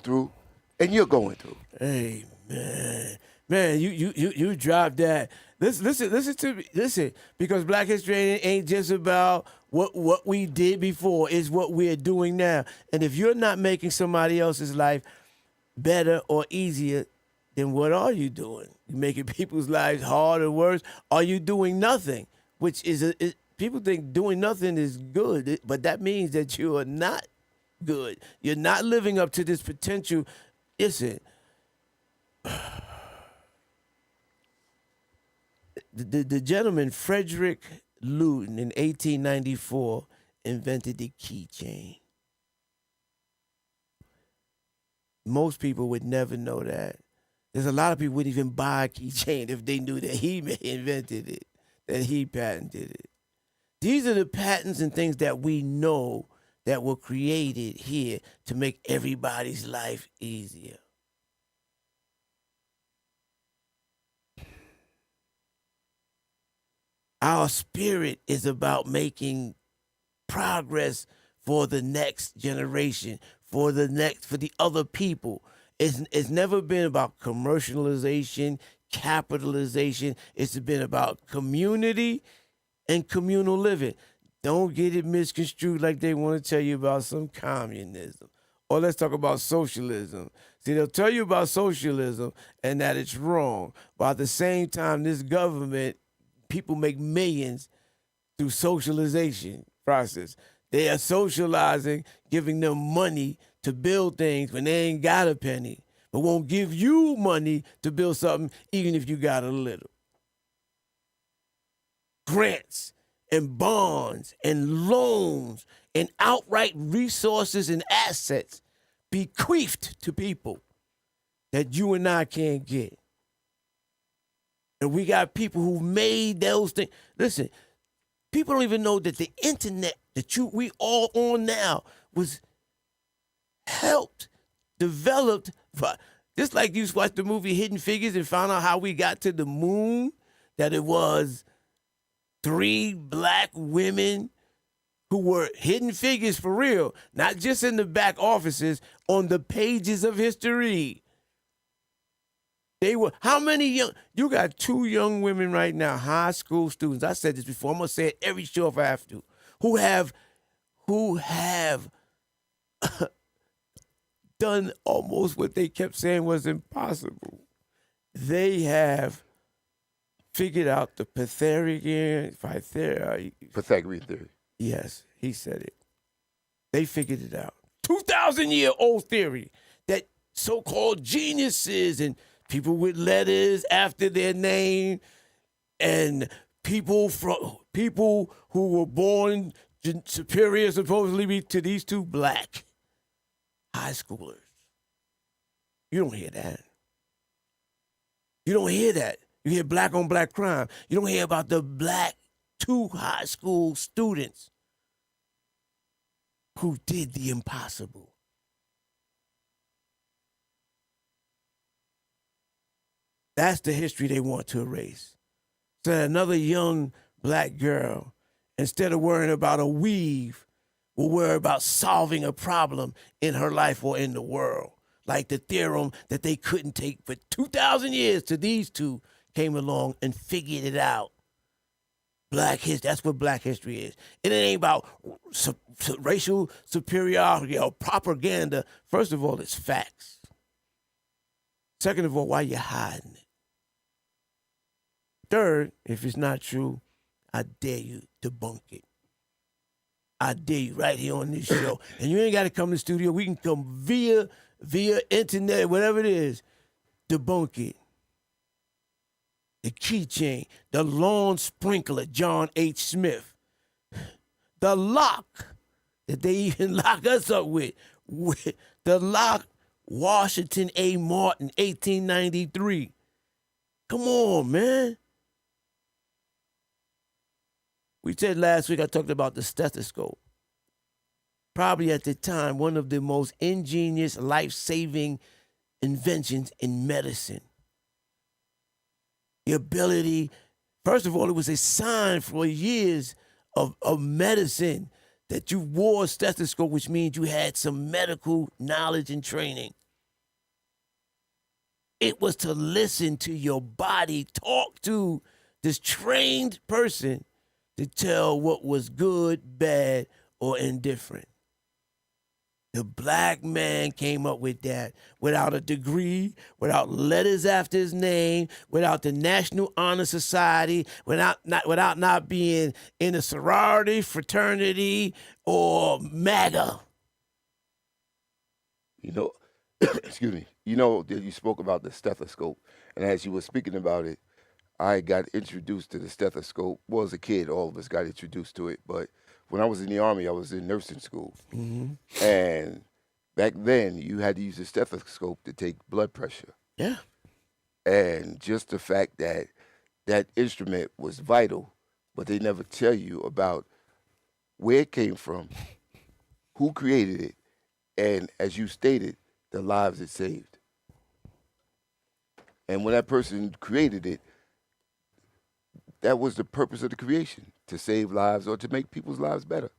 through, and you're going through. Hey, man, you dropped that. Listen to me. Listen, because Black History ain't just about what we did before. It's what we're doing now. And if you're not making somebody else's life better or easier, then what are you doing? You making people's lives hard or worse? Are you doing nothing? Which people think doing nothing is good, but that means that you are not good. You're not living up to this potential. Listen, the gentleman Frederick Luton in 1894 invented the keychain. Most people would never know that. There's a lot of people wouldn't even buy a keychain if they knew that he invented it, that he patented it. These are the patents and things that we know that were created here to make everybody's life easier. Our spirit is about making progress for the next generation, for the other people. It's never been about commercialization, capitalization. It's been about community and communal living. Don't get it misconstrued like they want to tell you about some communism. Or let's talk about socialism. See, they'll tell you about socialism and that it's wrong. But at the same time, this government, people make millions through socialization process. They are socializing, giving them money to build things when they ain't got a penny, but won't give you money to build something even if you got a little. Grants and bonds and loans and outright resources and assets bequeathed to people that you and I can't get. And we got people who made those things. Listen, people don't even know that the internet that we all on now was helped, developed by, just like you watched the movie Hidden Figures and found out how we got to the moon, that it was 3 black women who were hidden figures for real, not just in the back offices, on the pages of history. They were, how many you got 2 young women right now, high school students. I said this before, I'm gonna say it every show if I have to, who have done almost what they kept saying was impossible. They have figured out the Pythagorean theory. Yes, he said it. They figured it out. 2,000-year-old theory that so-called geniuses and people with letters after their name and people who were born superior supposedly to these 2 black high schoolers. You don't hear that. You don't hear that. You hear black on black crime. You don't hear about the black 2 high school students who did the impossible. That's the history they want to erase. So that another young black girl, instead of worrying about a weave, will worry about solving a problem in her life or in the world. Like the theorem that they couldn't take for 2,000 years till these 2 came along and figured it out. Black history, that's what black history is. And it ain't about racial superiority or propaganda. First of all, it's facts. Second of all, why you hiding it? Third, if it's not true, I dare you to debunk it. I dare you right here on this show. And you ain't got to come to the studio. We can come via internet, whatever it is, debunk it. The keychain, the lawn sprinkler, John H. Smith, the lock that they even lock us up with the lock, Washington A. Martin, 1893. Come on, man. We said last week, I talked about the stethoscope. Probably at the time, one of the most ingenious, life-saving inventions in medicine. The ability, first of all, it was a sign for years of medicine that you wore a stethoscope, which means you had some medical knowledge and training. It was to listen to your body talk to this trained person to tell what was good, bad, or indifferent. The black man came up with that without a degree, without letters after his name, without the National Honor Society, without not being in a sorority, fraternity, or MAGA. You know, excuse me. You know that you spoke about the stethoscope, and as you were speaking about it, I got introduced to the stethoscope. Well, as a kid, all of us got introduced to it, but when I was in the Army, I was in nursing school. Mm-hmm. And back then, you had to use a stethoscope to take blood pressure. Yeah. And just the fact that that instrument was vital, but they never tell you about where it came from, who created it, and as you stated, the lives it saved. And when that person created it, that was the purpose of the creation, to save lives or to make people's lives better.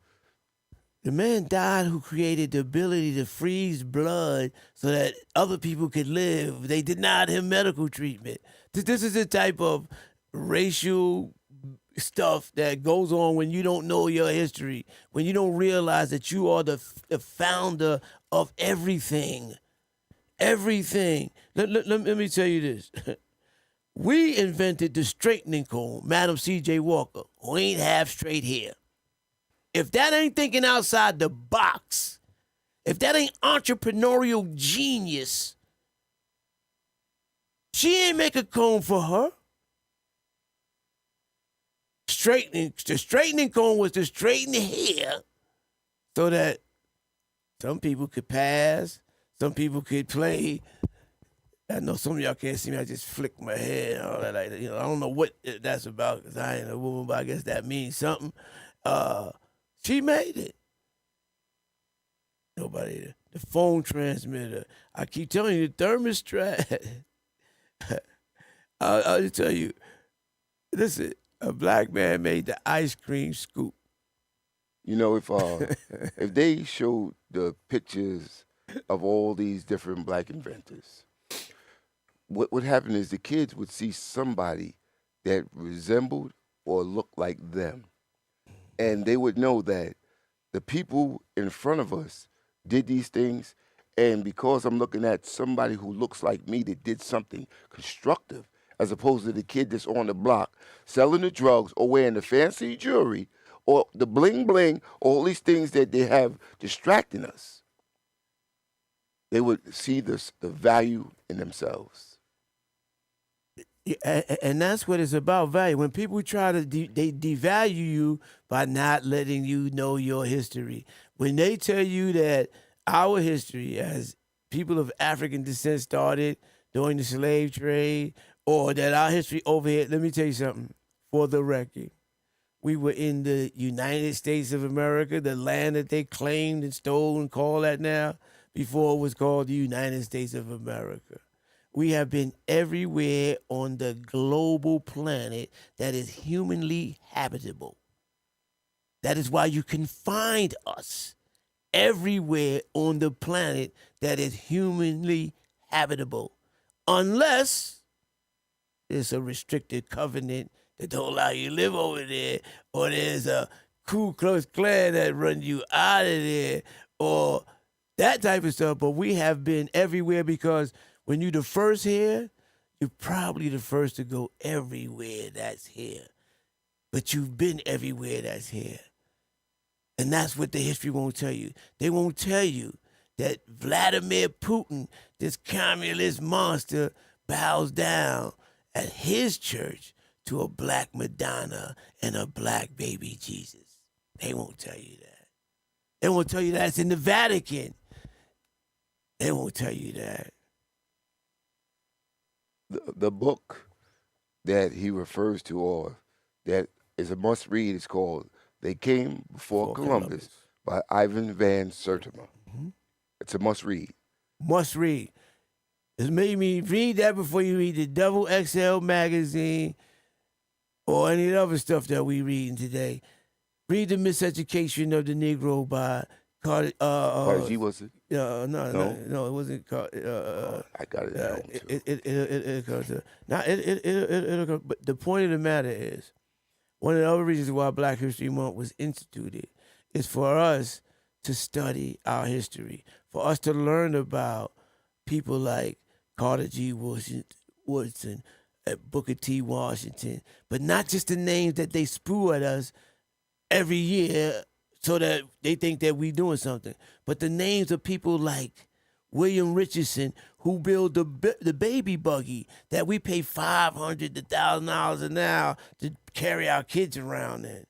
The man died who created the ability to freeze blood so that other people could live. They denied him medical treatment. This is the type of racial stuff that goes on when you don't know your history, when you don't realize that you are the founder of everything. Everything. Let me tell you this. We invented the straightening comb, Madam C.J. Walker, who ain't half straight hair. If that ain't thinking outside the box, if that ain't entrepreneurial genius, she ain't make a comb for her. The straightening comb was to straighten the hair so that some people could pass, some people could play. I know some of y'all can't see me. I just flick my hair and all that. Like, I don't know what that's about because I ain't a woman, but I guess that means something. She made it. Nobody. The phone transmitter. I keep telling you, the thermostat. I'll just tell you. Listen, a black man made the ice cream scoop. You know, if they showed the pictures of all these different black inventors, what would happen is the kids would see somebody that resembled or looked like them. And they would know that the people in front of us did these things. And because I'm looking at somebody who looks like me that did something constructive, as opposed to the kid that's on the block selling the drugs or wearing the fancy jewelry or the bling bling, all these things that they have distracting us, they would see the value in themselves. Yeah, and that's what it's about, value. When people try to they devalue you by not letting you know your history. When they tell you that our history as people of African descent started during the slave trade, or that our history over here, let me tell you something, for the record. We were in the United States of America, the land that they claimed and stole and call that now, before it was called the United States of America. We have been everywhere on the global planet that is humanly habitable. That is why you can find us everywhere on the planet that is humanly habitable. Unless there's a restricted covenant that don't allow you to live over there, or there's a Ku Klux Klan that runs you out of there, or that type of stuff. But we have been everywhere because when you're the first here, you're probably the first to go everywhere that's here. But you've been everywhere that's here. And that's what the history won't tell you. They won't tell you that Vladimir Putin, this communist monster, bows down at his church to a black Madonna and a black baby Jesus. They won't tell you that. They won't tell you that it's in the Vatican. They won't tell you that. The book that he refers to, or that is a must-read, is called They Came Before Columbus by Ivan Van Sertima. Mm-hmm. It's a must-read. Must-read. It's made me read that before you read the Double XL magazine or any other stuff that we reading today. Read The Miseducation of the Negro by Carter G. was it? No? no, it wasn't called. I got it at home too. It comes to now. It'll come. But the point of the matter is, one of the other reasons why Black History Month was instituted is for us to study our history, for us to learn about people like Carter G. Woodson, Booker T. Washington, but not just the names that they spew at us every year so that they think that we doing something, but the names of people like William Richardson, who built the baby buggy that we pay $500 to $1,000 an hour to carry our kids around in,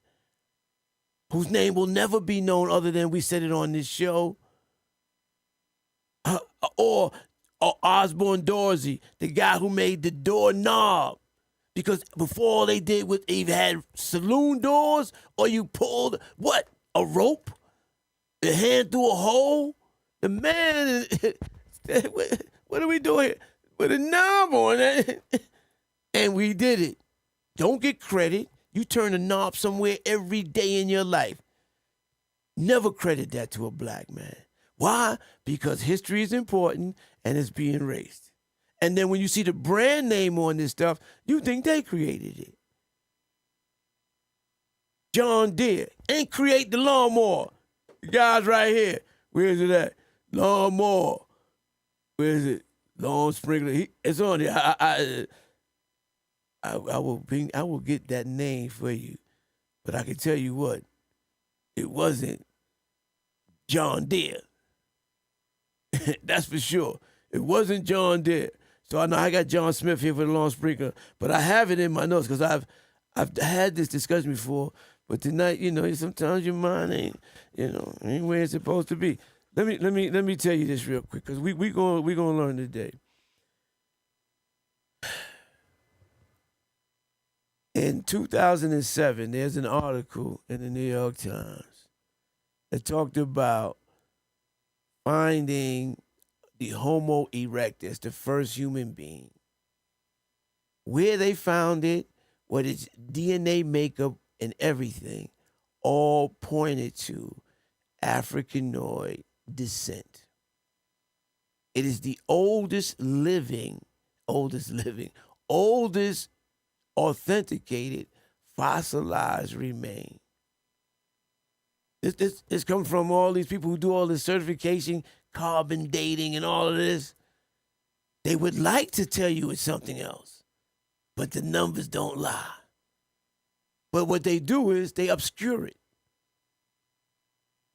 whose name will never be known other than we said it on this show, or Osborne Dorsey, the guy who made the door knob. Because before all they did was either had saloon doors or you pulled, what, a rope? The hand through a hole? The man, what are we doing here? With a knob on it. And we did it. Don't get credit. You turn a knob somewhere every day in your life. Never credit that to a black man. Why? Because history is important and it's being erased. And then when you see the brand name on this stuff, you think they created it. John Deere ain't create the lawnmower. The guy's right here. Where's it at? Lawnmower. Where is it? Lawn sprinkler. It's on there. I will get that name for you. But I can tell you what, it wasn't John Deere. That's for sure. It wasn't John Deere. So I know I got John Smith here for the lawn sprinkler, but I have it in my notes because I've had this discussion before. But tonight, sometimes your mind ain't where it's supposed to be. Let me tell you this real quick because we gonna learn today. In 2007, there's an article in the New York Times that talked about finding the Homo erectus, the first human being. Where they found it, what its DNA makeup and everything, all pointed to Africanoid descent. It is the oldest authenticated fossilized remain. This comes from all these people who do all this certification, carbon dating, and all of this. They would like to tell you it's something else, but the numbers don't lie. But what they do is they obscure it.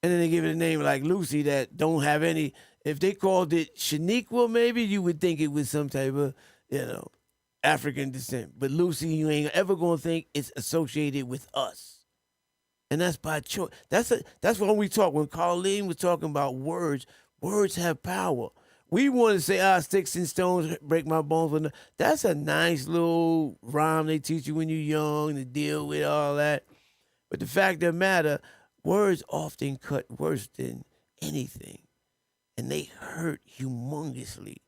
And then they give it a name like Lucy that don't have any. If they called it Shaniqua, maybe you would think it was some type of, African descent. But Lucy, you ain't ever gonna think it's associated with us. And that's by choice. That's when we talk. When Colleen was talking about words have power. We want to say, sticks and stones break my bones. But that's a nice little rhyme they teach you when you're young to deal with all that. But the fact of the matter, words often cut worse than anything. And they hurt humongously.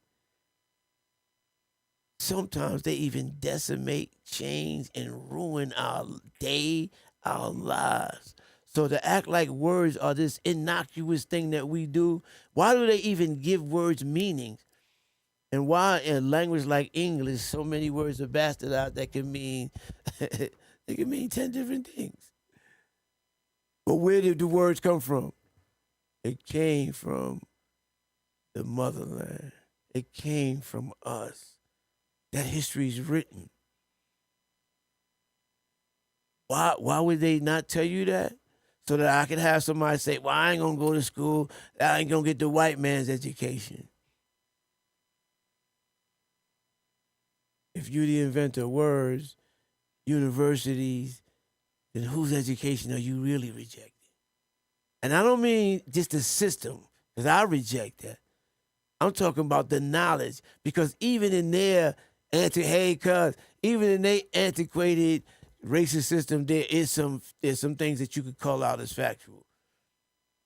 Sometimes they even decimate, change, and ruin our day, our lives. So to act like words are this innocuous thing that we do, why do they even give words meanings? And why in language like English, so many words are bastardized that can mean they can mean 10 different things. But where did the words come from? It came from the motherland. It came from us. That history is written. Why would they not tell you that? So that I could have somebody say, well, I ain't going to go to school. I ain't going to get the white man's education. If you're the inventor of words, universities, then whose education are you really rejecting? And I don't mean just the system, because I reject that. I'm talking about the knowledge, because even in their even in their antiquated racist system, there's some things that you could call out as factual.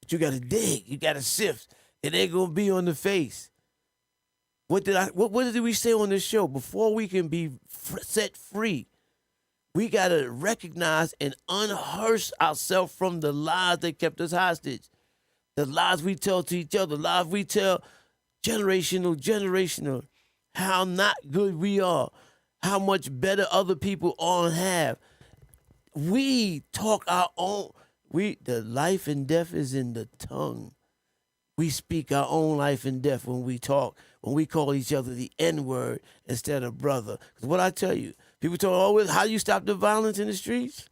But you got to dig, you got to sift, and they're gonna be on the face. What did we say on this show? Before we can be set free, we got to recognize and unhearse ourselves from the lies that kept us hostage. the lies we tell to each other, lies we tell generational, how not good we are, how much better other people are and have. We talk our own. The life and death is in the tongue. We speak our own life and death when we talk, when we call each other the N-word instead of brother. Because what I tell you, people talk always, how do you stop the violence in the streets?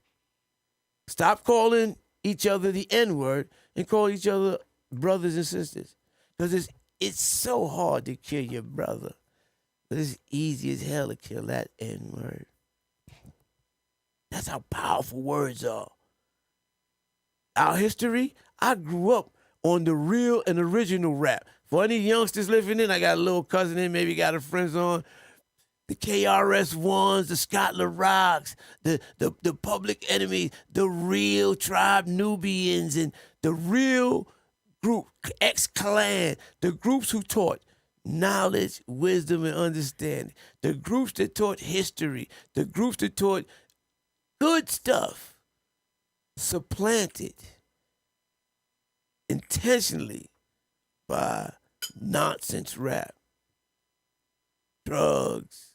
Stop calling each other the N-word and call each other brothers and sisters. Because it's so hard to kill your brother. But it's easy as hell to kill that N-word. That's how powerful words are. Our history, I grew up on the real and original rap. For any youngsters living in, I got a little cousin in, maybe got a friends on. The KRS-Ones, the Scott LaRocks, the Public Enemy, the real Tribe Nubians, and the real group, X-Clan, the groups who taught knowledge, wisdom, and understanding. The groups that taught history, the groups that taught good stuff, supplanted intentionally by nonsense rap, drugs,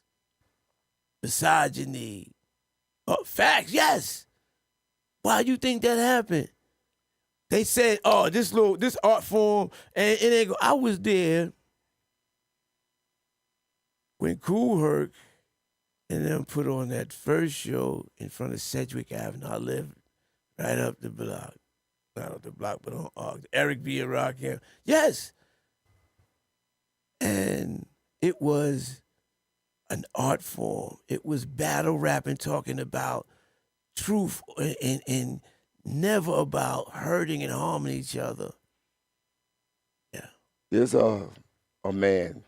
misogyny, facts, yes. Why do you think that happened? They said, oh, this art form, and it ain't go. I was there when Kool Herc and them put on that first show in front of Sedgwick Avenue. I lived right up the block. Not up the block, but on Ark. Eric B. and Rakim. Yes. And it was an art form. It was battle rapping, talking about truth and never about hurting and harming each other. Yeah. There's a man,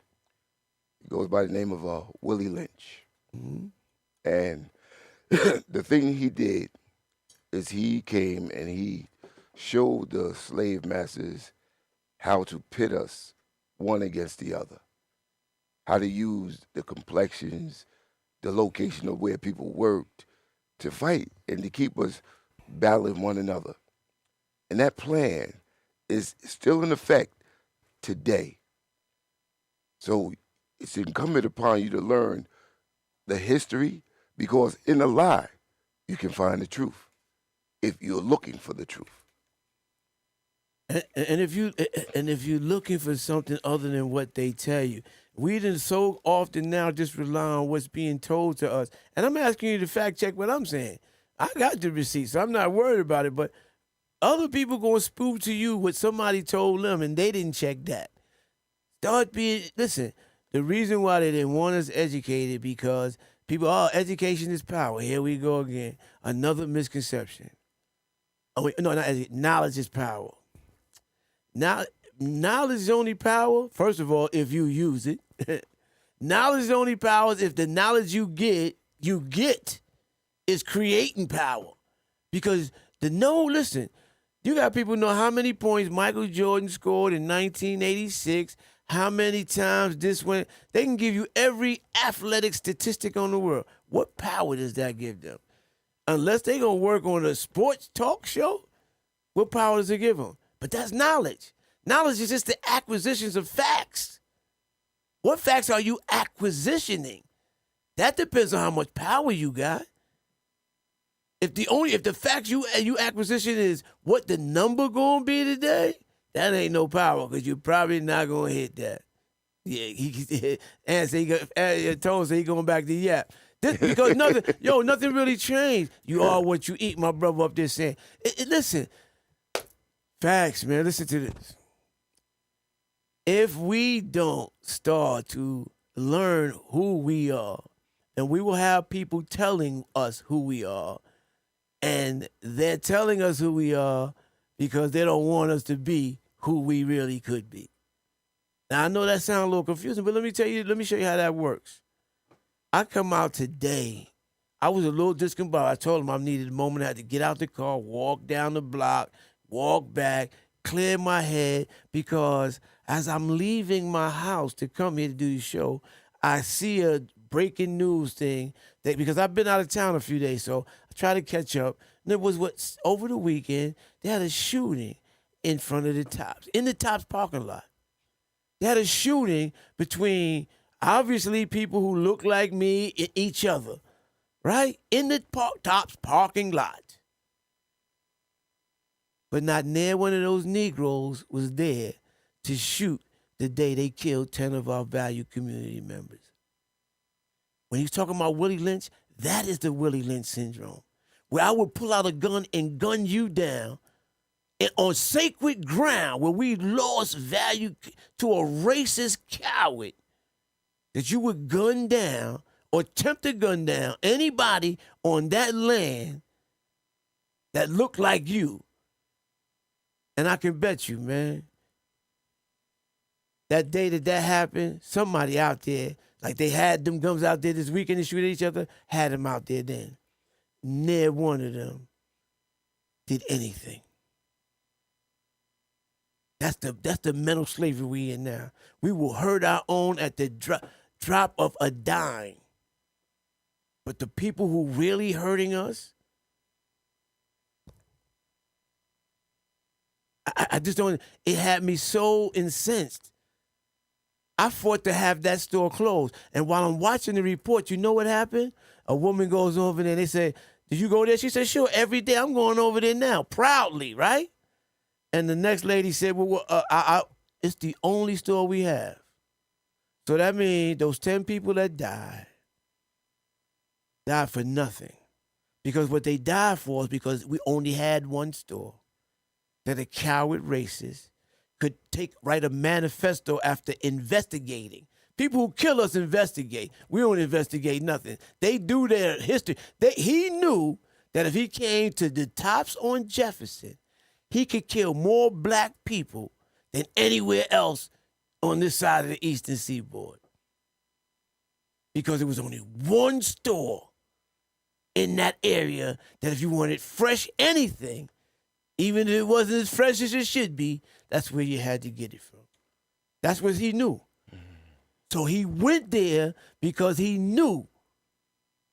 he goes by the name of Willie Lynch. Mm-hmm. And the thing he did is he came and he showed the slave masters how to pit us one against the other, how to use the complexions, the location of where people worked to fight and to keep us battling one another. And that plan is still in effect today. So it's incumbent upon you to learn the history, because in a lie, you can find the truth if you're looking for the truth. And if you're looking for something other than what they tell you, we done so often now just rely on what's being told to us. And I'm asking you to fact check what I'm saying. I got the receipts, so I'm not worried about it. But other people gonna spook to you what somebody told them, and they didn't check that. Listen. The reason why they didn't want us educated because people, education is power. Here we go again. Another misconception. Oh wait, no, not education. Knowledge is power. Now, knowledge is only power, first of all, if you use it. Knowledge is only power if the knowledge you get is creating power. Because listen, you got people know how many points Michael Jordan scored in 1986, how many times this went. They can give you every athletic statistic on the world. What power does that give them? Unless they're going to work on a sports talk show, what power does it give them? But that's knowledge. Knowledge is just the acquisitions of facts. What facts are you acquisitioning? That depends on how much power you got. If the facts you acquisition is what the number gonna be today, that ain't no power because you're probably not gonna hit that. Yeah, Tone said he going back to Yap. Because nothing really changed. You are what you eat. My brother up there saying, listen, facts, man. Listen to this. If we don't start to learn who we are, then we will have people telling us who we are. And they're telling us who we are because they don't want us to be who we really could be. Now, I know that sounds a little confusing, but let me show you how that works. I come out today. I was a little discombobulated. I told him I needed a moment. I had to get out the car, walk down the block, walk back, clear my head, because as I'm leaving my house to come here to do the show, I see a breaking news thing because I've been out of town a few days, so I try to catch up. And it was over the weekend, they had a shooting in front of the Tops, in the Tops parking lot. They had a shooting between obviously people who look like me and each other, right? In the Tops parking lot. But not near one of those Negroes was there to shoot the day they killed 10 of our valued community members. When he's talking about Willie Lynch, that is the Willie Lynch syndrome, where I would pull out a gun and gun you down and on sacred ground where we lost value to a racist coward, that you would gun down or attempt to gun down anybody on that land that looked like you. And I can bet you, man, that day that happened, somebody out there, like they had them guns out there this weekend to shoot at each other, had them out there then. Never one of them did anything. That's the mental slavery we in now. We will hurt our own at the drop of a dime. But the people who really hurting us, I just don't, it had me so incensed. I fought to have that store closed. And while I'm watching the report, you know what happened? A woman goes over there and they say, did you go there? She said, sure, every day I'm going over there now, proudly, right? And the next lady said, well, it's the only store we have. So that means those 10 people that died for nothing. Because what they died for is because we only had one store. That a coward racist could write a manifesto after investigating. People who kill us investigate. We don't investigate nothing. They do their history. He knew that if he came to the Tops on Jefferson, he could kill more black people than anywhere else on this side of the Eastern Seaboard. Because there was only one store in that area that if you wanted fresh anything, even if it wasn't as fresh as it should be, that's where you had to get it from. That's what he knew. So he went there because he knew.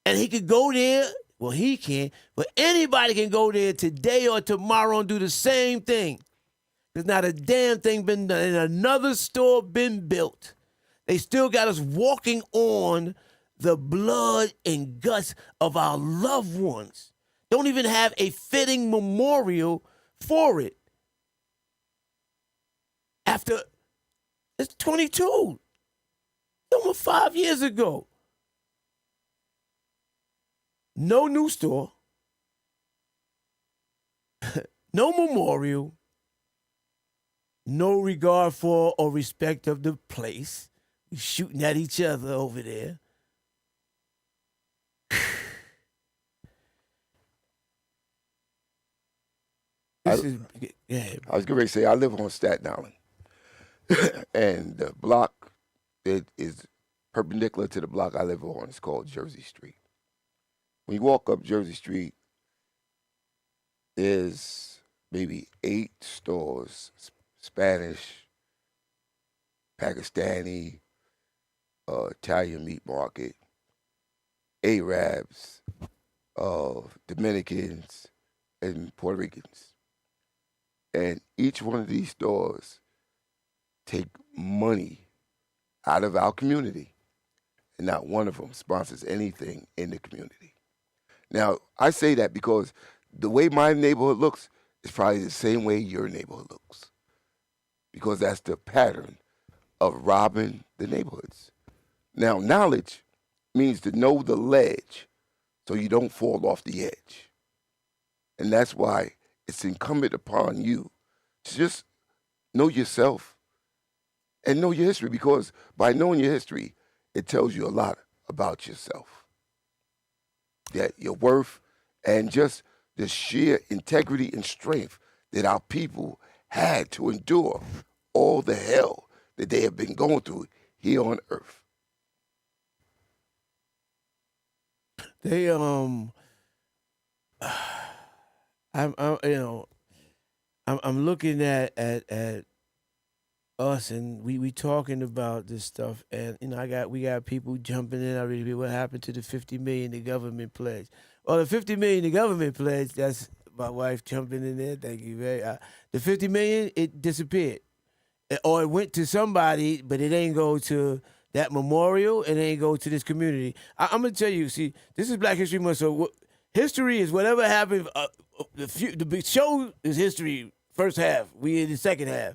And he could go there, well, he can't, but anybody can go there today or tomorrow and do the same thing. There's not a damn thing been done. And another store been built. They still got us walking on the blood and guts of our loved ones. Don't even have a fitting memorial for it. After, it's 22. Almost 5 years ago. No new store. No memorial. No regard for or respect of the place. We shooting at each other over there. I was getting ready to say, I live on Staten Island. And the block that is perpendicular to the block I live on is called Jersey Street. When you walk up Jersey Street, there's maybe 8 stores, Spanish, Pakistani, Italian meat market, Arabs, Dominicans, and Puerto Ricans. And each one of these stores take money out of our community, and not one of them sponsors anything in the community. Now, I say that because the way my neighborhood looks is probably the same way your neighborhood looks, because that's the pattern of robbing the neighborhoods. Now, knowledge means to know the ledge so you don't fall off the edge. And that's why it's incumbent upon you to just know yourself and know your history, because by knowing your history, it tells you a lot about yourself. That your worth and just the sheer integrity and strength that our people had to endure all the hell that they have been going through here on earth. They I'm looking at us, and we talking about this stuff, and we got people jumping in already. What happened to the $50 million the government pledged? Well, the $50 million the government pledged, that's my wife jumping in there. Thank you very. The 50 million, it disappeared, or it went to somebody, but it ain't go to that memorial. It ain't go to this community. I'm gonna tell you. See, this is Black History Month, so history is whatever happened. The big show is history. First half, we in the second half.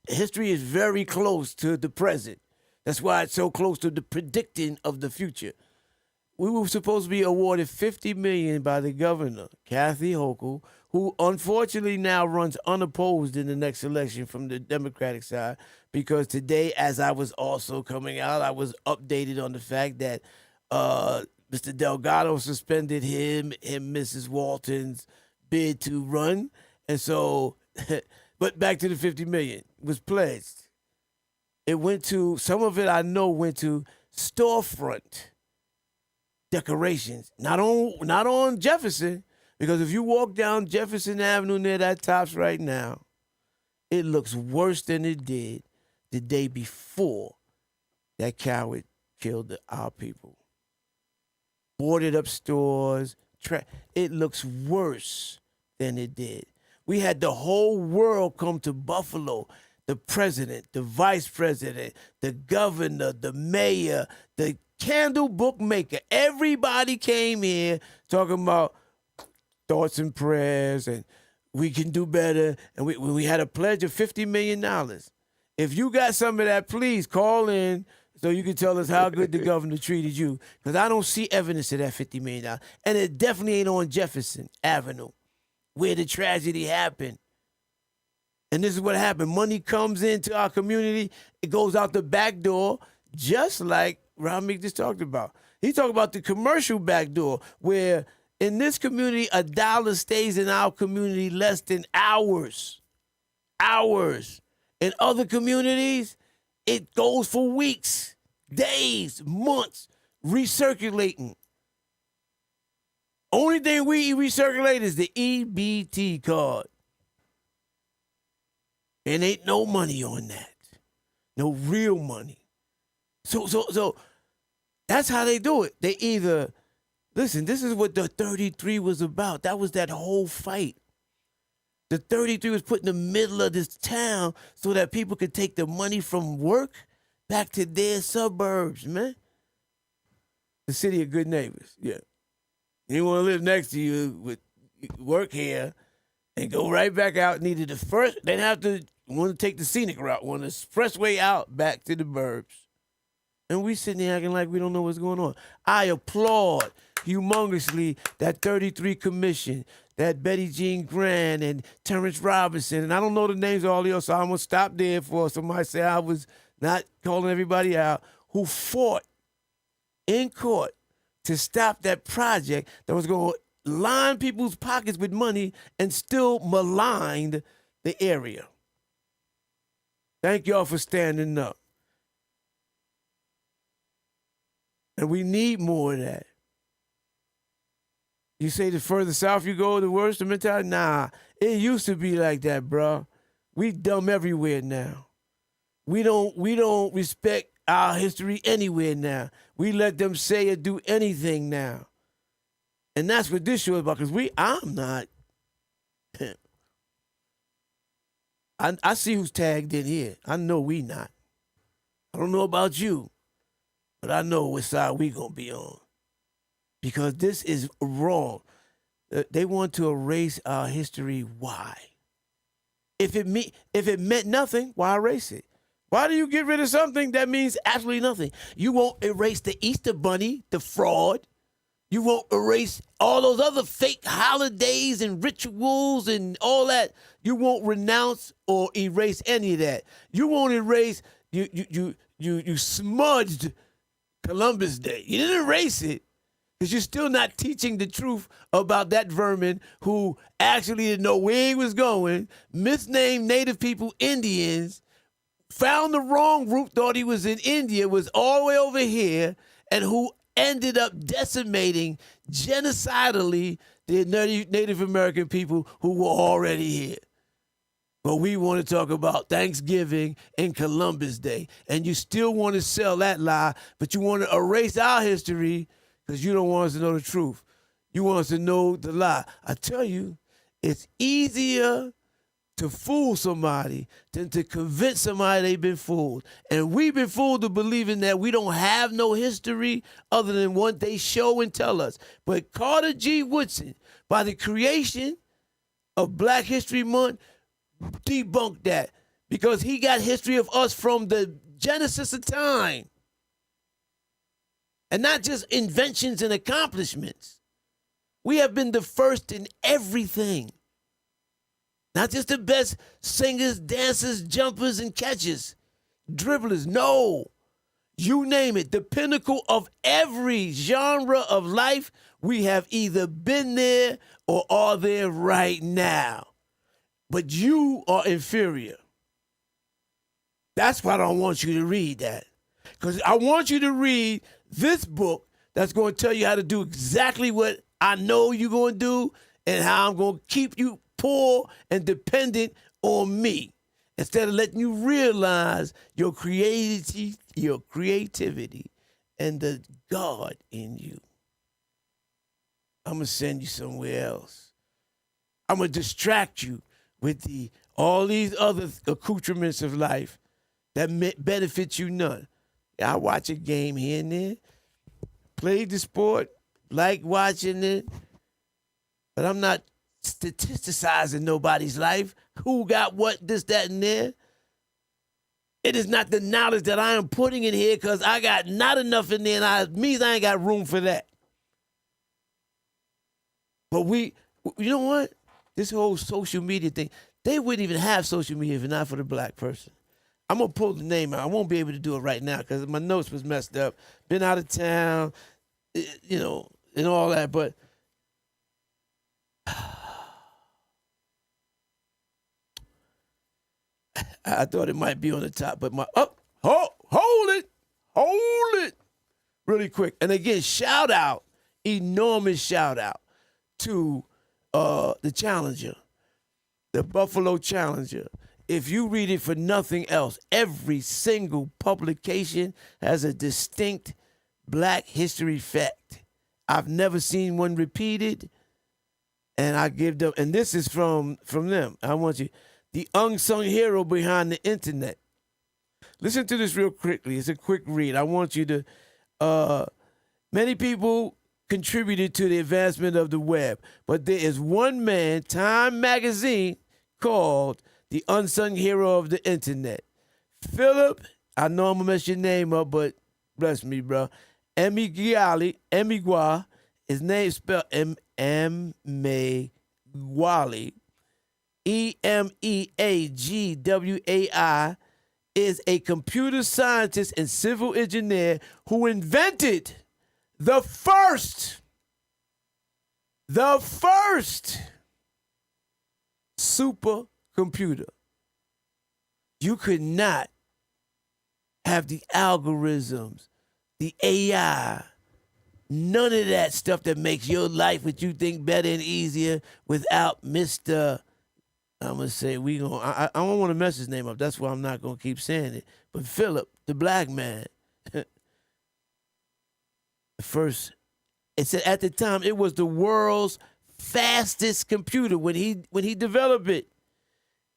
History is very close to the present. That's why it's so close to the predicting of the future. We were supposed to be awarded $50 million by the governor, Kathy Hochul, who unfortunately now runs unopposed in the next election from the Democratic side. Because today, as I was also coming out, I was updated on the fact that Mr. Delgado suspended him and Mrs. Walton's bid to run. And so, but back to the $50 million was pledged. It went to, some of it I know went to storefront decorations, not on Jefferson, because if you walk down Jefferson Avenue near that Tops right now, it looks worse than it did the day before that coward killed our people. Boarded up stores, it looks worse than it did. We had the whole world come to Buffalo. The president, the vice president, the governor, the mayor, the candle bookmaker. Everybody came here talking about thoughts and prayers and we can do better. And we had a pledge of $50 million. If you got some of that, please call in so you can tell us how good the governor treated you. Because I don't see evidence of that $50 million. And it definitely ain't on Jefferson Avenue where the tragedy happened. And this is what happened. Money comes into our community. It goes out the back door, just like Ramik just talked about. He talked about the commercial back door, where in this community, $1 stays in our community less than hours. Hours. In other communities, it goes for weeks, days, months, recirculating. Only thing we recirculate is the EBT card. And ain't no money on that. No real money. So that's how they do it. They either, listen, this is what the 33 was about. That was that whole fight. The 33 was put in the middle of this town so that people could take the money from work back to their suburbs, man. The city of good neighbors, yeah. You want to live next to you with work here and go right back out. Needed the first, they'd have to want to take the scenic route, want the expressway out back to the burbs. And we sitting there acting like we don't know what's going on. I applaud humongously that 33 commission, that Betty Jean Grand and Terrence Robinson, and I don't know the names of all of y'all, so I'm going to stop there for somebody say I was not calling everybody out, who fought in court to stop that project that was going to line people's pockets with money and still maligned the area. Thank y'all for standing up. And we need more of that. You say the further south you go, the worse the mentality? Nah, it used to be like that, bro. We dumb everywhere now. We don't respect our history anywhere now. We let them say or do anything now. And that's what this show is about, because I'm not. I see who's tagged in here. I know we not. I don't know about you, but I know what side we gonna be on. Because this is wrong. They want to erase our history. Why? If it meant nothing, why erase it? Why do you get rid of something that means absolutely nothing? You won't erase the Easter Bunny, the fraud. You won't erase all those other fake holidays and rituals and all that. You won't renounce or erase any of that. You won't erase, you smudged Columbus Day. You didn't erase it because you're still not teaching the truth about that vermin who actually didn't know where he was going, misnamed Native people Indians, found the wrong route, thought he was in India, was all the way over here, and who ended up decimating genocidally the Native American people who were already here. But we want to talk about Thanksgiving and Columbus Day. And you still want to sell that lie, but you want to erase our history because you don't want us to know the truth. You want us to know the lie. I tell you, It's easier to fool somebody than to convince somebody they've been fooled. And we've been fooled to believing that we don't have no history other than what they show and tell us. But Carter G. Woodson, by the creation of Black History Month, debunked that because he got history of us from the genesis of time. And not just inventions and accomplishments. We have been the first in everything. Not just the best singers, dancers, jumpers, and catchers, dribblers. No. You name it. The pinnacle of every genre of life, we have either been there or are there right now. But you are inferior. That's why I don't want you to read that. Because I want you to read this book that's going to tell you how to do exactly what I know you're going to do and how I'm going to keep you poor and dependent on me instead of letting you realize your creativity and the God in you. I'm going to send you somewhere else. I'm going to distract you with all these other accoutrements of life that benefit you none. I watch a game here and there, play the sport, like watching it, but I'm not statisticizing nobody's life. Who got what, this, that, and there. It is not the knowledge that I am putting in here because I got not enough in there and means I ain't got room for that. But you know what? This whole social media thing, they wouldn't even have social media if not for the black person. I'm going to pull the name out. I won't be able to do it right now because my notes was messed up. Been out of town, and all that. But I thought it might be on the top. But hold it really quick. And again, enormous shout out to the Challenger, the Buffalo Challenger. If you read it for nothing else, every single publication has a distinct Black history fact. I've never seen one repeated, and I give them, and this is from them. I want you, the unsung hero behind the internet. Listen to this real quickly. It's a quick read. I want you to, many people contributed to the advancement of the web, but there is one man, Time Magazine, called the unsung hero of the internet. Philip, I know I'm gonna mess your name up, but bless me, bro. Emigwali, his name spelled Emegwali, Emegwai, is a computer scientist and civil engineer who invented the first supercomputer. You could not have the algorithms, the AI, none of that stuff that makes your life what you think better and easier without Mr. I'm going to say, I don't want to mess his name up. That's why I'm not going to keep saying it. But Philip, the black man, first, it said at the time it was the world's fastest computer when he developed it.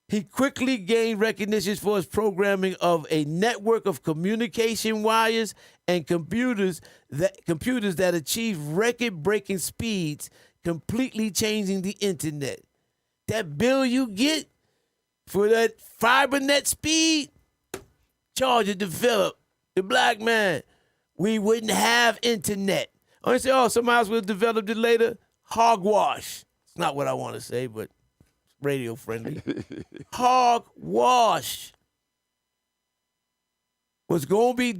He quickly gained recognition for his programming of a network of communication wires and computers that achieve record-breaking speeds, completely changing the internet. That bill you get for that fiber net speed, charge it to Philip, the black man. We wouldn't have internet. I say, somebody else would have developed it later. Hogwash. It's not what I want to say, but radio friendly. Hogwash. What's going to be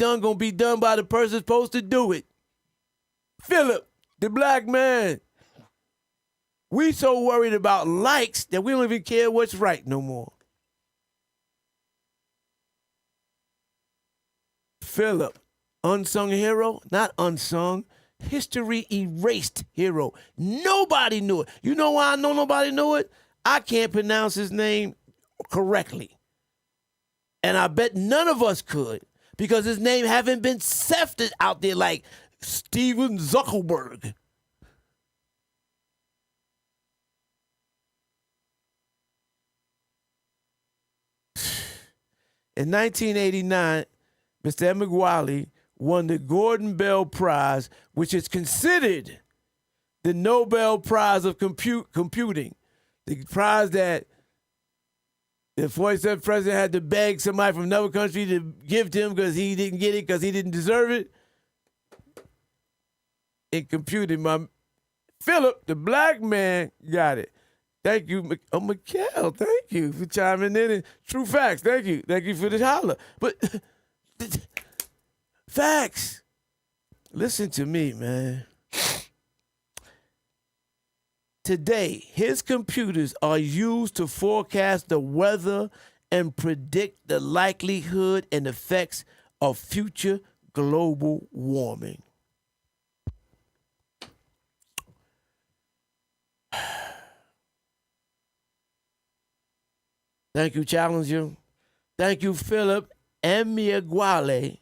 done by the person supposed to do it. Philip, the black man. We so worried about likes that we don't even care what's right no more. Philip, unsung hero, not unsung, history erased hero. Nobody knew it. You know why I know nobody knew it? I can't pronounce his name correctly. And I bet none of us could because his name haven't been sifted out there like Steven Zuckerberg. In 1989, Mr. Emeagwali won the Gordon Bell Prize, which is considered the Nobel Prize of computing. The prize that the 47th president had to beg somebody from another country to give to him because he didn't get it because he didn't deserve it. In computing, Philip, the black man, got it. Thank you, Mikhail. Thank you for chiming in. And true facts. Thank you. Thank you for the holler. But facts. Listen to me, man. Today, his computers are used to forecast the weather and predict the likelihood and effects of future global warming. Thank you, Challenger. Thank you, Philip Emeagwali,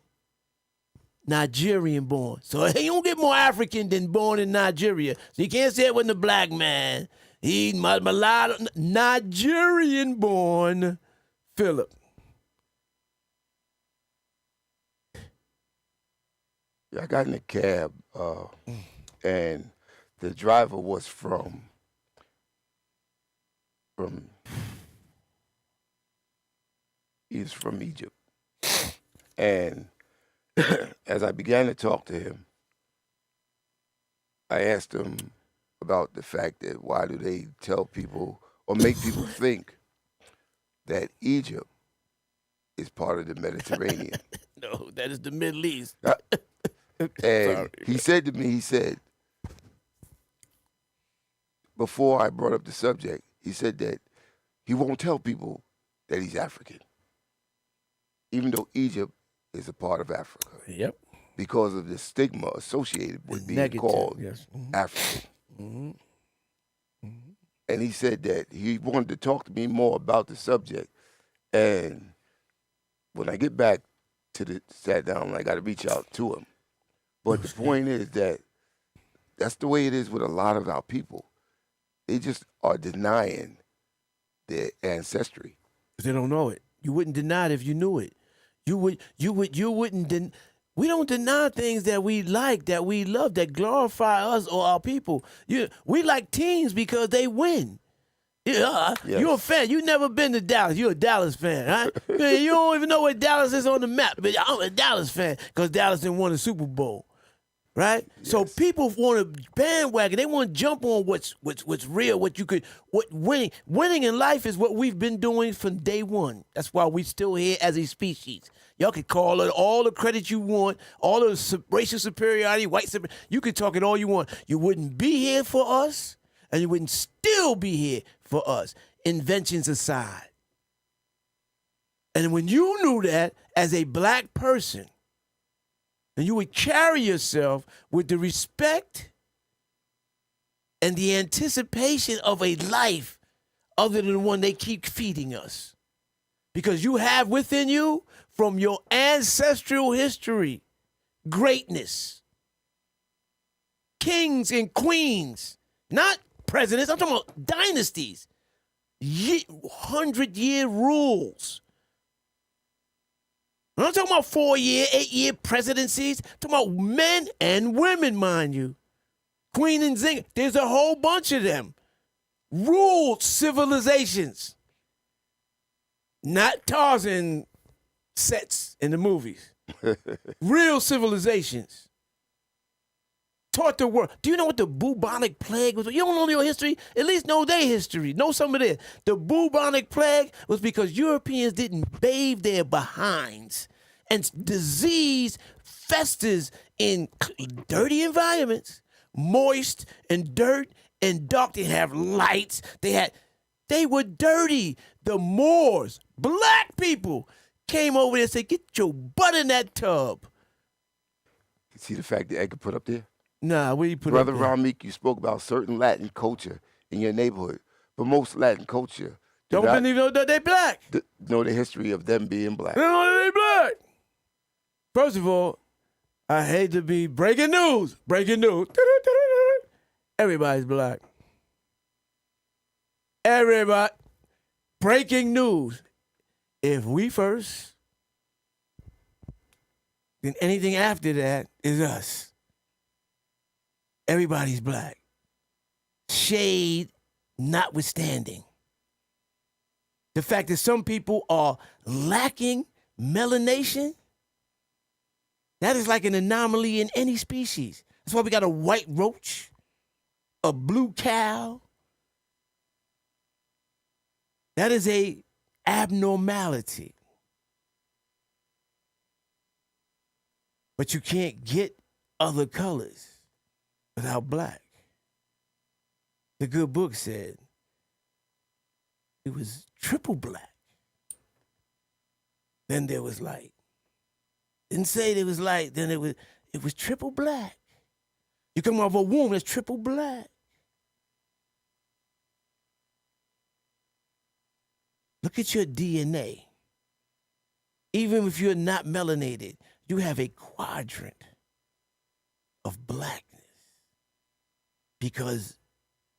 Nigerian born. So he don't get more African than born in Nigeria. So you can't say it wasn't a black man. He mulatto, Nigerian born Philip. Yeah, I got in a cab, and the driver was from he's from Egypt. And as I began to talk to him, I asked him about the fact that why do they tell people or make people think that Egypt is part of the Mediterranean? No, that is the Middle East. And Sorry. he said to me, before I brought up the subject, he said that he won't tell people that he's African, even though Egypt is a part of Africa. Yep. Because of the stigma associated with being Negative, called yes. African. Mm-hmm. Mm-hmm. And he said that he wanted to talk to me more about the subject. And when I get back sat down, I got to reach out to him. But the point is that that's the way it is with a lot of our people. They just are denying their ancestry. They don't know it. You wouldn't deny it if you knew it. You wouldn't. We don't deny things that we like, that we love, that glorify us or our people. We like teams because they win. Yes. You're a fan. You've never been to Dallas. You're a Dallas fan, right? Man, you don't even know where Dallas is on the map. But I'm a Dallas fan because Dallas didn't win a Super Bowl, right? Yes. So people want to bandwagon. They want to jump on what's real, winning in life is what we've been doing from day one. That's why we're still here as a species. Y'all can call it all the credit you want, all the racial superiority, white superiority. You can talk it all you want. You wouldn't be here for us, and you wouldn't still be here for us, inventions aside. And when you knew that as a black person, and you would carry yourself with the respect and the anticipation of a life other than the one they keep feeding us. Because you have within you, from your ancestral history, greatness. Kings and queens, not presidents. I'm talking about dynasties. 100-year rules. I'm not talking about 4-year, 8-year presidencies. I'm talking about men and women, mind you. Queen and Zing. There's a whole bunch of them. Ruled civilizations. Not Tarzan sets in the movies. Real civilizations. Taught the world. Do you know what the bubonic plague was? You don't know your history? At least know their history. Know some of it. The bubonic plague was because Europeans didn't bathe their behinds. And disease festers in dirty environments. Moist and dirt and dark. They have lights. They were dirty. The Moors, black people, came over there and said, get your butt in that tub. See the fact that I could put up there? Nah, where you put Brother up there? Ramik, you spoke about certain Latin culture in your neighborhood. But most Latin culture don't even know that they black. Know the history of them being black. They don't know that they black. First of all, I hate to be breaking news. Breaking news. Everybody's black. Everybody. Breaking news. If we first then anything after that is us. Everybody's black. Shade notwithstanding. The fact that some people are lacking melanation, that is like an anomaly in any species. That's why we got a white roach, a blue cow. That is a abnormality. But you can't get other colors without black. The good book said it was triple black. Then there was light. Didn't say there was light, then it was triple black. You come out of a womb that's triple black. Look at your DNA. Even if you're not melanated, you have a quadrant of blackness because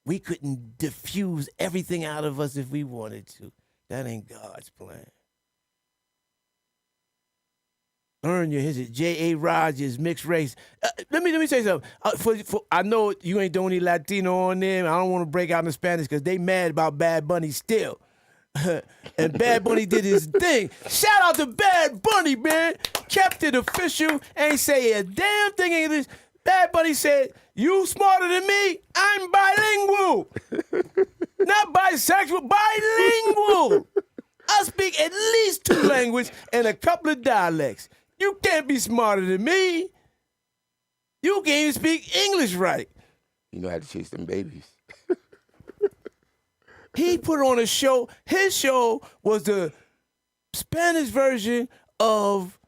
we couldn't diffuse everything out of us if we wanted to. That ain't God's plan. Learn your history. J.A. Rogers, mixed race. Let me say something. I know you ain't the only Latino on there. I don't want to break out in Spanish because they mad about Bad Bunny still. And Bad Bunny did his thing. Shout out to Bad Bunny, man. Kept it official. Ain't say a damn thing in English. Bad Bunny said, "You smarter than me. I'm bilingual." Not bisexual, bilingual. I speak at least 2 languages and a couple of dialects. You can't be smarter than me. You can't even speak English right. You know how to chase them babies. He put on a show. His show was the Spanish version of,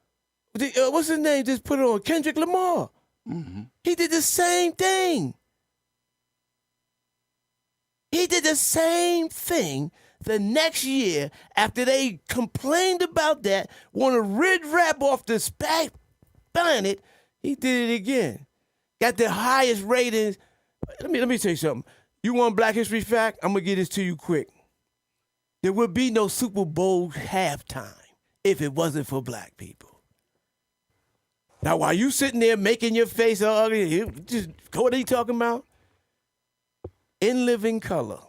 what's his name? Just put it on, Kendrick Lamar. Mm-hmm. He did the same thing. He did the same thing the next year after they complained about that, want to rid rap off the planet. He did it again. Got the highest ratings. Let me tell you something. You want Black History fact? I'm going to get this to you quick. There would be no Super Bowl halftime if it wasn't for black people. Now, while you sitting there making your face all ugly, just what are you talking about? In Living Color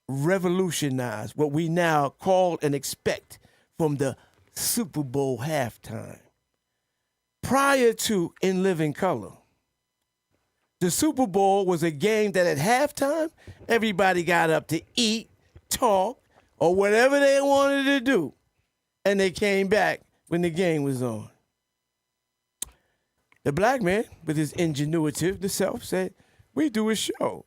revolutionized what we now call and expect from the Super Bowl halftime. Prior to In Living Color, the Super Bowl was a game that at halftime, everybody got up to eat, talk, or whatever they wanted to do. And they came back when the game was on. The black man, with his ingenuity to self, said, we do a show.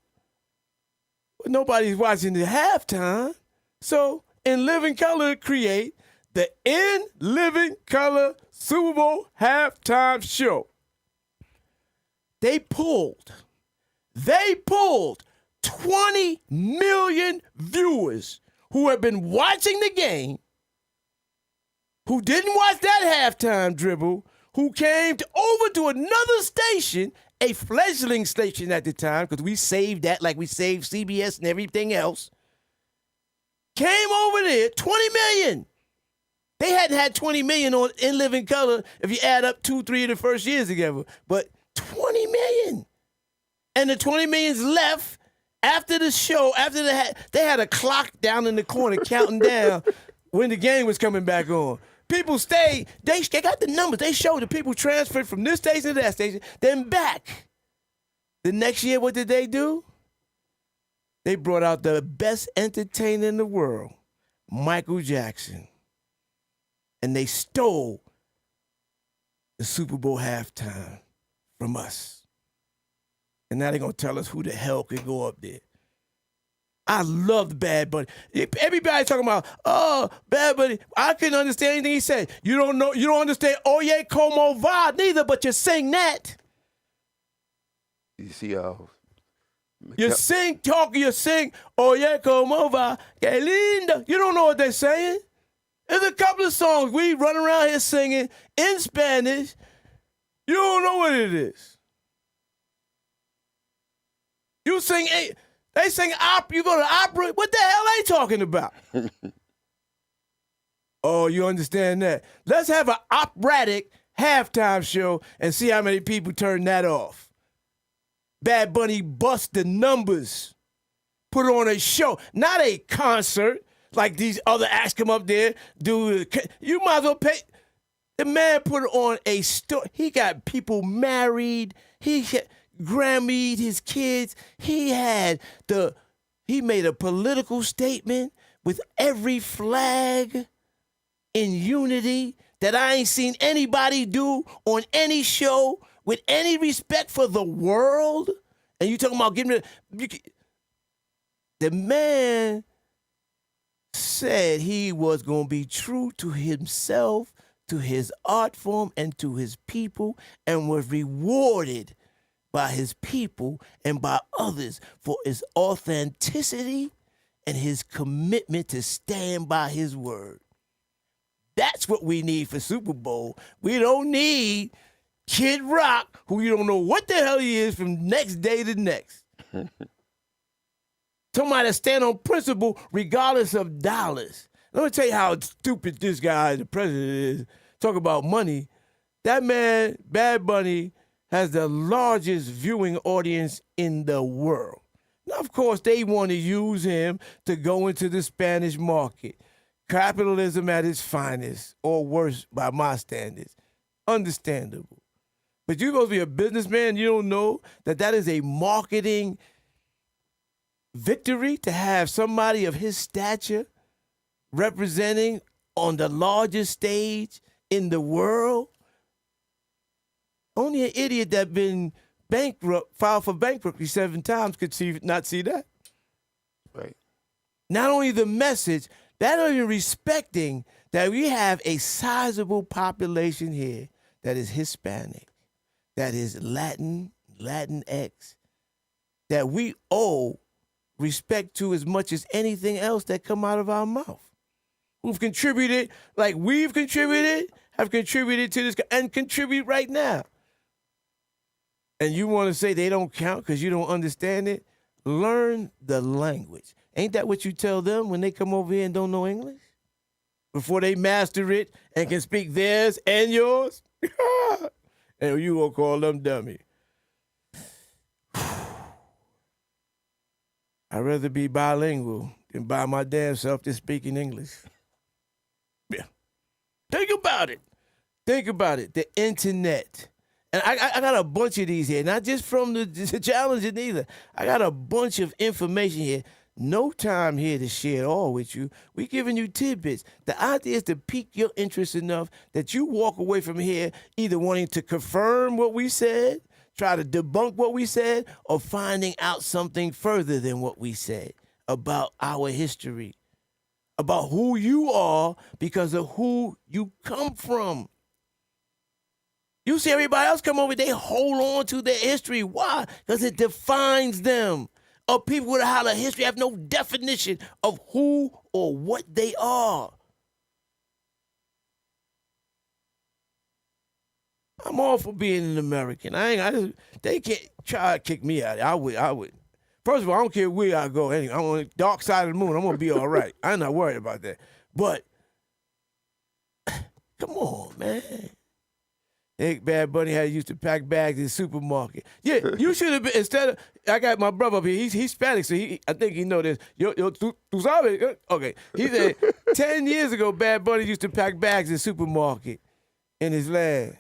But nobody's watching the halftime. So In Living Color create the In Living Color Super Bowl halftime show. They pulled 20 million viewers who have been watching the game, who didn't watch that halftime dribble, who came over to another station, a fledgling station at the time, because we saved that like we saved CBS and everything else, came over there, 20 million. They hadn't had 20 million on In Living Color if you add up 2-3 of the first years together, but 20 million. And the 20 million's left after the show, they had a clock down in the corner counting down when the game was coming back on. People stayed, they got the numbers. They showed the people transferred from this station to that station, then back. The next year, what did they do? They brought out the best entertainer in the world, Michael Jackson. And they stole the Super Bowl halftime from us. And now they're going to tell us who the hell could go up there. I loved Bad Bunny. Everybody talking about, oh, Bad Bunny. I couldn't understand anything he said. You don't understand Oye Como Va neither, but you sing that. You see, you sing, Oye Como Va, que linda. You don't know what they're saying. There's a couple of songs we run around here singing in Spanish. You don't know what it is. You sing, they sing opera, you go to opera. What the hell are they talking about? Oh, you understand that? Let's have an operatic halftime show and see how many people turn that off. Bad Bunny bust the numbers. Put on a show, not a concert like these other acts come up there, do. You might as well pay. The man put on a story. He got people married. He Grammy'd his kids. He made a political statement with every flag in unity that I ain't seen anybody do on any show with any respect for the world. And you talking about getting rid of... The man said he was going to be true to himself, to his art form, and to his people, and was rewarded by his people and by others for his authenticity and his commitment to stand by his word. That's what we need for Super Bowl. We don't need Kid Rock, who you don't know what the hell he is from next day to next. Somebody that stand on principle regardless of dollars. Let me tell you how stupid this guy, the president, is. Talk about money. That man, Bad Bunny, has the largest viewing audience in the world. Now, of course, they want to use him to go into the Spanish market. Capitalism at its finest, or worse by my standards. Understandable. But you're supposed to be a businessman, you don't know that is a marketing victory to have somebody of his stature representing on the largest stage in the world. Only an idiot that been bankrupt, filed for bankruptcy 7 times could not see that. Right. Not only the message, that not even respecting that we have a sizable population here that is Hispanic, that is Latinx, that we owe respect to as much as anything else that come out of our mouth. Who've contributed, like we've contributed, have contributed to this, and contribute right now. And you want to say they don't count because you don't understand it? Learn the language. Ain't that what you tell them when they come over here and don't know English? Before they master it and can speak theirs and yours? And you gonna call them dummy. I'd rather be bilingual than by my damn self just speaking English. Yeah. Think about it. Think about it. The internet. And I got a bunch of these here, not just from the challenges either. I got a bunch of information here. No time here to share it all with you. We're giving you tidbits. The idea is to pique your interest enough that you walk away from here either wanting to confirm what we said, try to debunk what we said, or finding out something further than what we said about our history, about who you are because of who you come from. You see everybody else come over, they hold on to their history. Why? Because it defines them. People without a history have no definition of who or what they are. I'm all for being an American. They can't try to kick me out. I would. First of all, I don't care where I go. Anyway, I'm on the dark side of the moon. I'm gonna be all right. I'm not worried about that. But come on, man. Bad Bunny used to pack bags in the supermarket. Yeah, you should have been, instead of, I got my brother up here, he's Hispanic, so I think he know this. Tu sabes? Okay. He said 10 years ago, Bad Bunny used to pack bags in the supermarket in his land.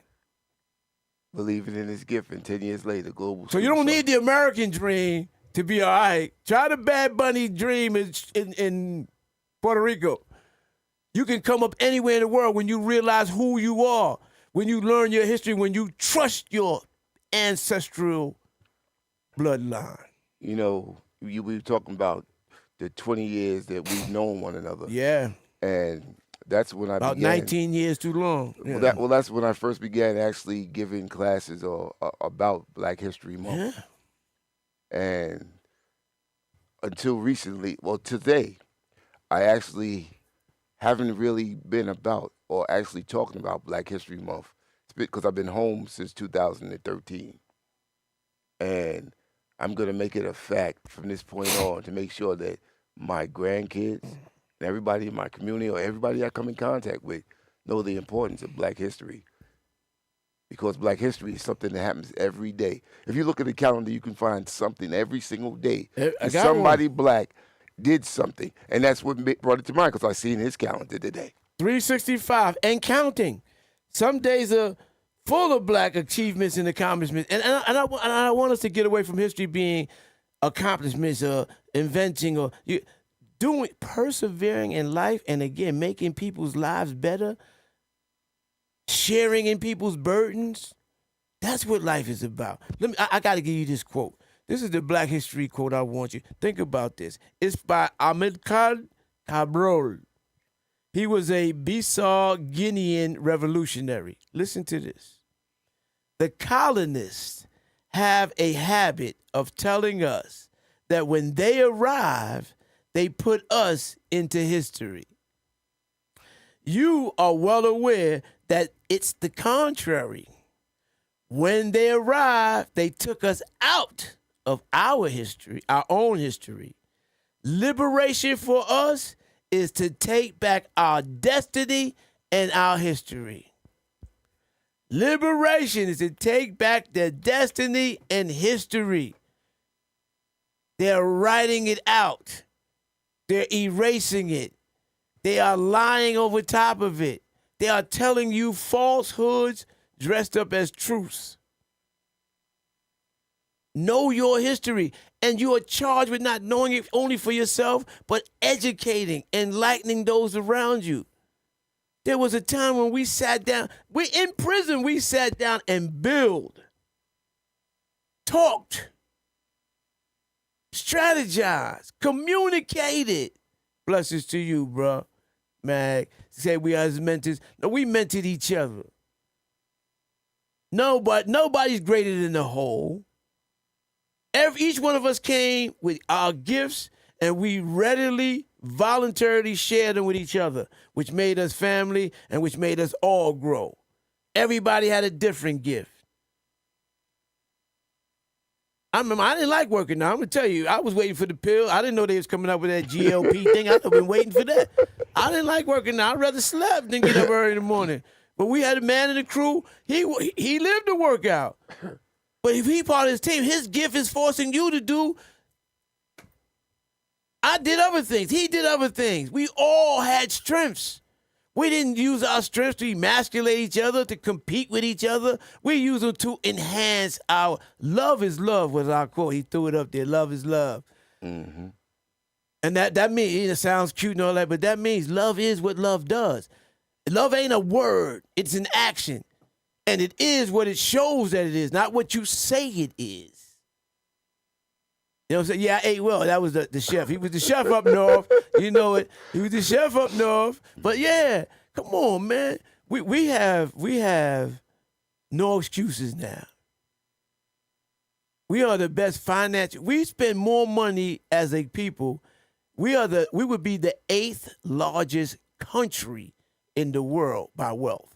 Believing in his gift, and 10 years later, global. So you don't need the American dream to be all right. Try the Bad Bunny dream in Puerto Rico. You can come up anywhere in the world when you realize who you are. When you learn your history, when you trust your ancestral bloodline. You know, we were talking about the 20 years that we've known one another. Yeah. And that's when I about began. 19 years too long. Yeah. Well, that's when I first began actually giving classes about Black History Month. Yeah. And until recently, well, today, I actually haven't really been about or actually talking about Black History Month because I've been home since 2013. And I'm going to make it a fact from this point on to make sure that my grandkids and everybody in my community or everybody I come in contact with know the importance of Black history. because Black history is something that happens every day. If you look at the calendar, you can find something every single day. I that got somebody black did something, and that's what brought it to mind because I seen his calendar today. 365 and counting. Some days are full of black achievements and accomplishments. And I want us to get away from history being accomplishments or inventing or doing, persevering in life, and again, making people's lives better, sharing in people's burdens. That's what life is about. I got to give you this quote. This is the Black History quote I want you. Think about this. It's by Amilcar Cabral. He was a Bissau Guinean revolutionary. Listen to this. The colonists have a habit of telling us that when they arrive, they put us into history. You are well aware that it's the contrary. When they arrived, they took us out of our history, our own history. Liberation for us is to take back our destiny and our history. Liberation is to take back their destiny and history. They're writing it out. They're erasing it. They are lying over top of it. They are telling you falsehoods dressed up as truths. Know your history, and you are charged with not knowing it only for yourself, but educating, enlightening those around you. There was a time when we sat down, we're in prison, we sat down and built, talked, strategized, communicated. Blessings to you, bro. Mag, say we as mentors. No, we mentored each other. No, but nobody's greater than the whole. Each one of us came with our gifts, and we readily, voluntarily shared them with each other, which made us family and which made us all grow. Everybody had a different gift. I remember I didn't like working now. I'm going to tell you, I was waiting for the pill. I didn't know they was coming up with that GLP thing. I've been waiting for that. I didn't like working now. I'd rather sleep than get up early in the morning. But we had a man in the crew. He lived the workout. But if he part of his team, his gift is forcing you to do. I did other things. He did other things. We all had strengths. We didn't use our strengths to emasculate each other, to compete with each other. We use them to enhance our love is love was our quote. He threw it up there. Love is love. Mm-hmm. And that means, it sounds cute and all that, but that means love is what love does. Love ain't a word. It's an action. And it is what it shows that it is, not what you say it is. You know what I'm saying? Yeah, I ate well. That was the chef. He was the chef up north. You know it. He was the chef up north. But yeah, come on, man. We have no excuses now. We are the best financial. We spend more money as a people. We would be the 8th largest country in the world by wealth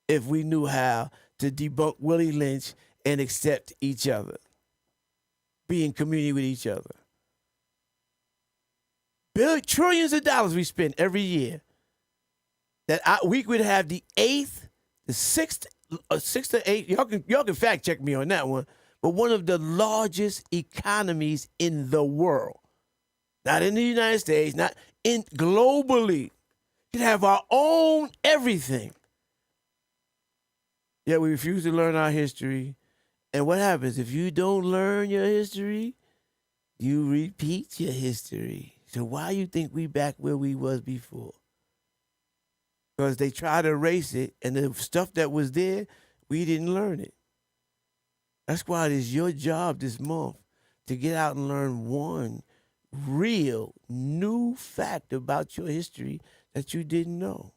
if we knew how to debunk Willie Lynch and accept each other. Be in community with each other. Trillions of dollars we spend every year. We could have the 8th, the 6th or 8th. Y'all can fact check me on that one. But one of the largest economies in the world. Not in the United States, not in globally. We could have our own everything. Yet we refuse to learn our history. And what happens? If you don't learn your history, you repeat your history. So why you think we back where we was before? Because they try to erase it, and the stuff that was there, we didn't learn it. That's why it is your job this month to get out and learn one real new fact about your history that you didn't know.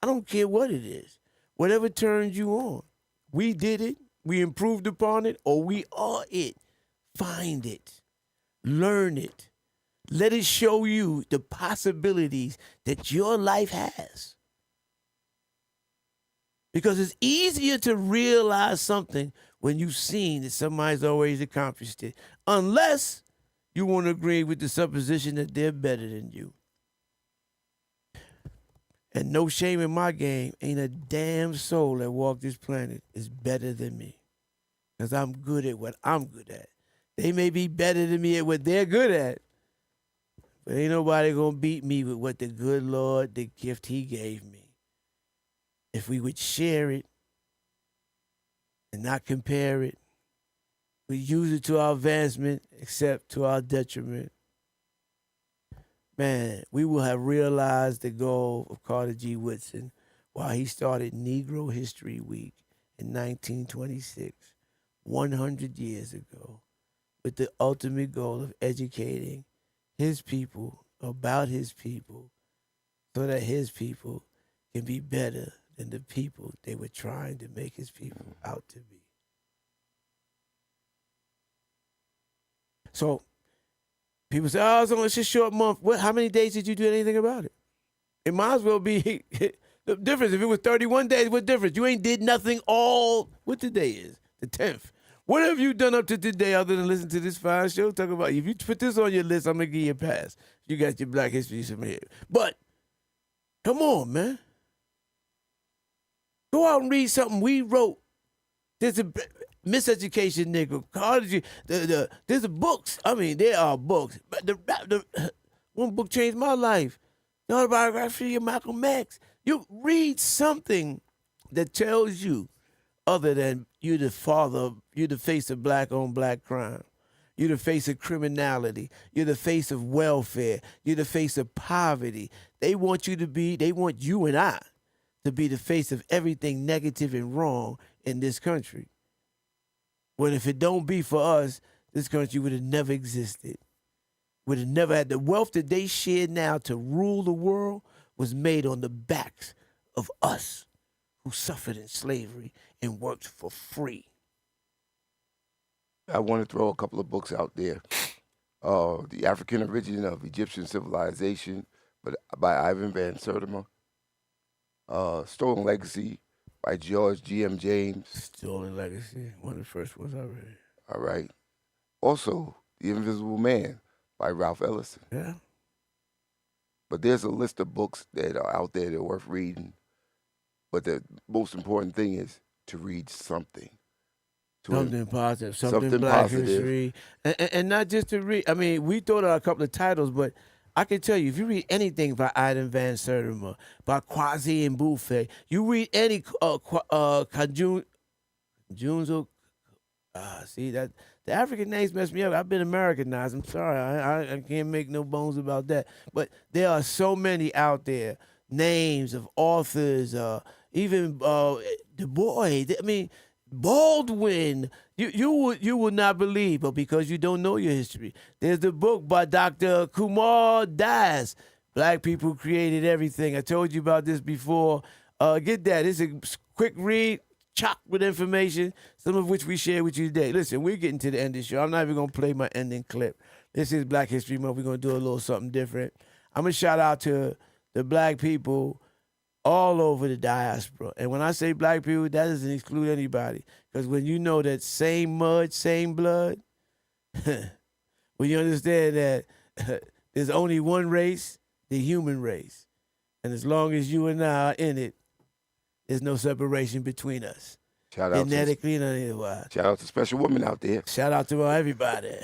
I don't care what it is. Whatever turns you on. We did it. We improved upon it, or we are it. Find it. Learn it. Let it show you the possibilities that your life has. Because it's easier to realize something when you've seen that somebody's always accomplished it, unless you want to agree with the supposition that they're better than you. And no shame in my game. Ain't a damn soul that walked this planet is better than me. Because I'm good at what I'm good at. They may be better than me at what they're good at. But ain't nobody going to beat me with what the good Lord, the gift he gave me. If we would share it and not compare it, we use it to our advancement except to our detriment. Man, we will have realized the goal of Carter G. Woodson while he started Negro History Week in 1926, 100 years ago, with the ultimate goal of educating his people about his people so that his people can be better than the people they were trying to make his people out to be. So people say, oh, it's a short month. How many days did you do anything about it? It might as well be the difference. If it was 31 days, what difference? You ain't did nothing all, what today is? The 10th. What have you done up to today other than listen to this fine show? Talk about, if you put this on your list, I'm going to give you a pass. You got your Black History from here. But, come on, man. Go out and read something we wrote. There's a miseducation, nigga. College, there's books. I mean, there are books. But the one book changed my life. The autobiography of Malcolm X. You read something that tells you, other than you the father, you the face of black on black crime. You're the face of criminality. You're the face of welfare. You're the face of poverty. They want you and I to be the face of everything negative and wrong in this country. When if it don't be for us, this country would have never existed. Would have never had the wealth that they share now to rule the world was made on the backs of us who suffered in slavery and worked for free. I want to throw a couple of books out there. The African Origin of Egyptian Civilization by Ivan Van Sertima. Stolen Legacy by George G.M. James. Stolen Legacy, one of the first ones I read. All right. Also, The Invisible Man by Ralph Ellison. Yeah. But there's a list of books that are out there that are worth reading. But the most important thing is to read something. Something positive, something Black positive. History. And not just to read. I mean, we thought out a couple of titles, but I can tell you, if you read anything by Ivan Van Sertima, by Kwasi and Buffet, you read any Junzo. See, that the African names mess me up. I've been Americanized. I'm sorry. I can't make no bones about that. But there are so many out there, names of authors, even Du Bois. I mean, Baldwin. You would not believe, but because you don't know your history. There's the book by Dr. Kumar Das, Black People Created Everything. I told you about this before. Get that. It's a quick read, chocked with information, some of which we share with you today. Listen, we're getting to the end of the show. I'm not even going to play my ending clip. This is Black History Month. We're going to do a little something different. I'm going to shout out to the black people all over the diaspora. And when I say black people, that doesn't exclude anybody. Because when you know that same mud, same blood, when you understand that there's only one race, the human race. And as long as you and I are in it, there's no separation between us. Shout out genetically and otherwise. Shout out to special women out there. Shout out to everybody.